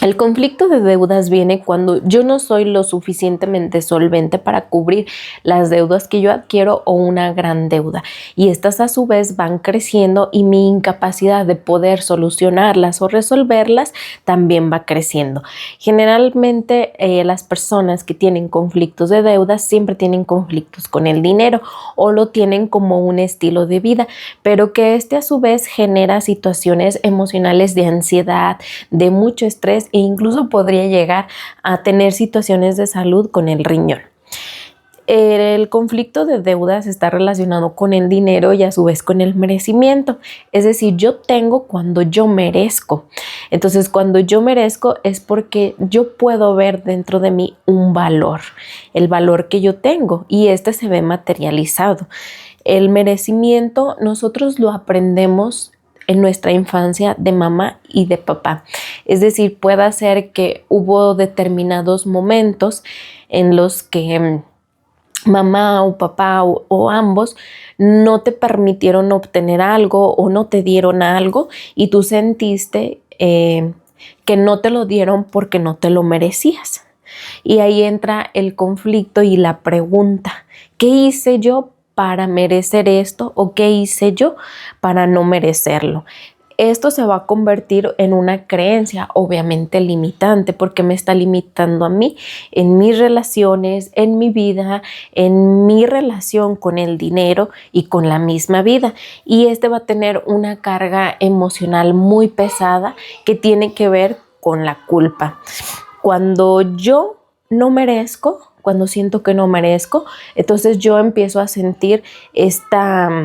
El conflicto de deudas viene cuando yo no soy lo suficientemente solvente para cubrir las deudas que yo adquiero o una gran deuda. Y estas a su vez van creciendo y mi incapacidad de poder solucionarlas o resolverlas también va creciendo. Generalmente las personas que tienen conflictos de deudas siempre tienen conflictos con el dinero o lo tienen como un estilo de vida, pero que este a su vez genera situaciones emocionales de ansiedad, de mucho estrés e incluso podría llegar a tener situaciones de salud con el riñón. El conflicto de deudas está relacionado con el dinero y a su vez con el merecimiento. Es decir, yo tengo cuando yo merezco. Entonces, cuando yo merezco es porque yo puedo ver dentro de mí un valor, el valor que yo tengo, y este se ve materializado. El merecimiento nosotros lo aprendemos en nuestra infancia de mamá y de papá. Es decir, puede ser que hubo determinados momentos en los que mamá o papá o ambos no te permitieron obtener algo o no te dieron algo y tú sentiste que no te lo dieron porque no te lo merecías. Y ahí entra el conflicto y la pregunta: ¿qué hice yo para merecer esto o qué hice yo para no merecerlo? Esto se va a convertir en una creencia obviamente limitante, porque me está limitando a mí en mis relaciones, en mi vida, en mi relación con el dinero y con la misma vida. Y este va a tener una carga emocional muy pesada que tiene que ver con la culpa. Cuando yo no merezco, cuando siento que no merezco, entonces yo empiezo a sentir esta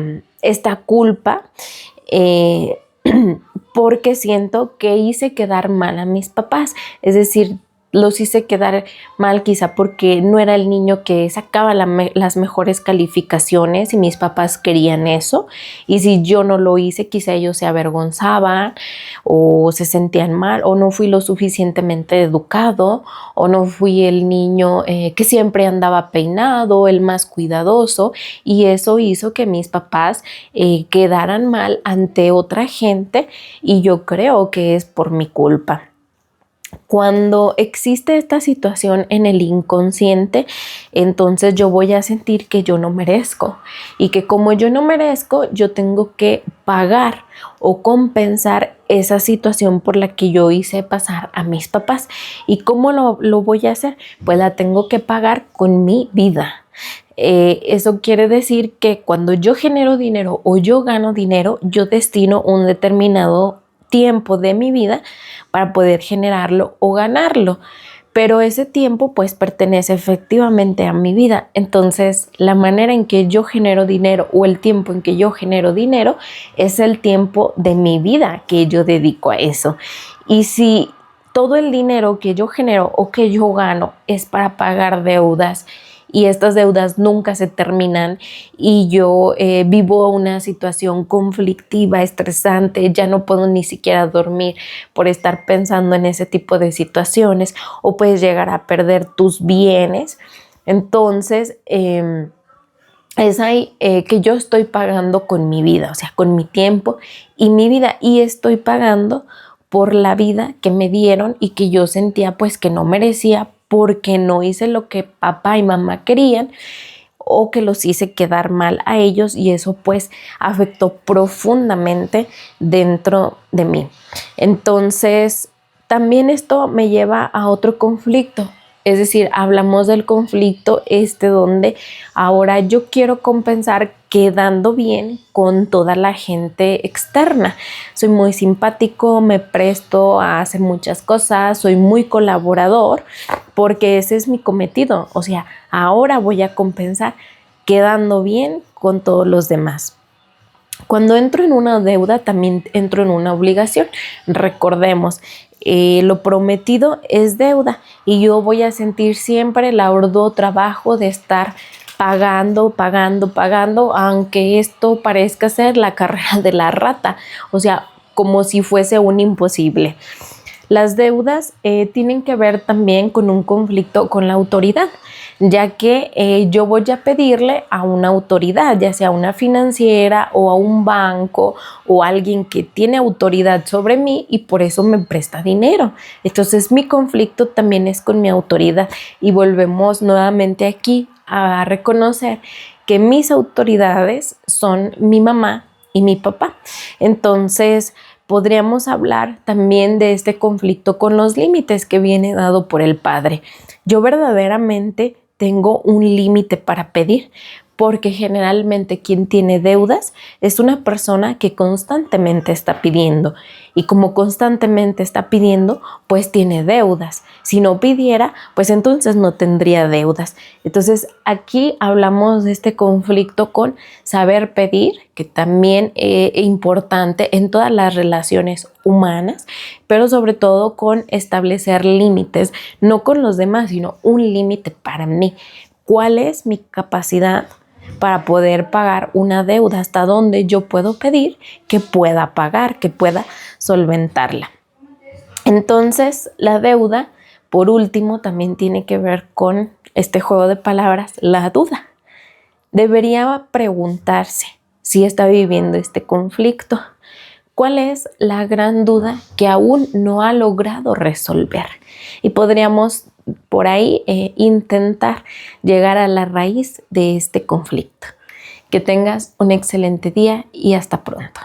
culpa, porque siento que hice quedar mal a mis papás. Es decir, los hice quedar mal quizá porque no era el niño que sacaba las mejores calificaciones y mis papás querían eso, y si yo no lo hice quizá ellos se avergonzaban o se sentían mal, o no fui lo suficientemente educado, o no fui el niño que siempre andaba peinado, el más cuidadoso, y eso hizo que mis papás quedaran mal ante otra gente, y yo creo que es por mi culpa. Cuando existe esta situación en el inconsciente, entonces yo voy a sentir que yo no merezco, y que como yo no merezco, yo tengo que pagar o compensar esa situación por la que yo hice pasar a mis papás. ¿Y cómo lo voy a hacer? Pues la tengo que pagar con mi vida. Eso quiere decir que cuando yo genero dinero o yo gano dinero, yo destino un determinado tiempo de mi vida para poder generarlo o ganarlo, pero ese tiempo pues pertenece efectivamente a mi vida. Entonces la manera en que yo genero dinero o el tiempo en que yo genero dinero es el tiempo de mi vida que yo dedico a eso. Y si todo el dinero que yo genero o que yo gano es para pagar deudas, y estas deudas nunca se terminan, y yo vivo una situación conflictiva, estresante, ya no puedo ni siquiera dormir por estar pensando en ese tipo de situaciones, o puedes llegar a perder tus bienes. Entonces es ahí que yo estoy pagando con mi vida, o sea, con mi tiempo y mi vida, y estoy pagando por la vida que me dieron y que yo sentía pues que no merecía, porque no hice lo que papá y mamá querían, o que los hice quedar mal a ellos, y eso pues afectó profundamente dentro de mí. Entonces también esto me lleva a otro conflicto. Es decir, hablamos del conflicto donde ahora yo quiero compensar quedando bien con toda la gente externa. Soy muy simpático, me presto a hacer muchas cosas, soy muy colaborador, porque ese es mi cometido. O sea, ahora voy a compensar quedando bien con todos los demás. Cuando entro en una deuda, también entro en una obligación. Recordemos, lo prometido es deuda, y yo voy a sentir siempre el arduo trabajo de estar pagando, aunque esto parezca ser la carrera de la rata, o sea, como si fuese un imposible. Las deudas tienen que ver también con un conflicto con la autoridad, ya que yo voy a pedirle a una autoridad, ya sea una financiera o a un banco o alguien que tiene autoridad sobre mí y por eso me presta dinero. Entonces mi conflicto también es con mi autoridad y volvemos nuevamente aquí a reconocer que mis autoridades son mi mamá y mi papá. Entonces, podríamos hablar también de este conflicto con los límites que viene dado por el padre. Yo verdaderamente tengo un límite para pedir, porque generalmente quien tiene deudas es una persona que constantemente está pidiendo y como constantemente está pidiendo, pues tiene deudas. Si no pidiera, pues entonces no tendría deudas. Entonces aquí hablamos de este conflicto con saber pedir, que también es importante en todas las relaciones humanas, pero sobre todo con establecer límites, no con los demás, sino un límite para mí. ¿Cuál es mi capacidad para poder pagar una deuda? ¿Hasta dónde yo puedo pedir que pueda pagar, que pueda solventarla? Entonces, la deuda, por último, también tiene que ver con este juego de palabras, la duda. Debería preguntarse si está viviendo este conflicto. ¿Cuál es la gran duda que aún no ha logrado resolver? Y podríamos por ahí intentar llegar a la raíz de este conflicto. Que tengas un excelente día y hasta pronto.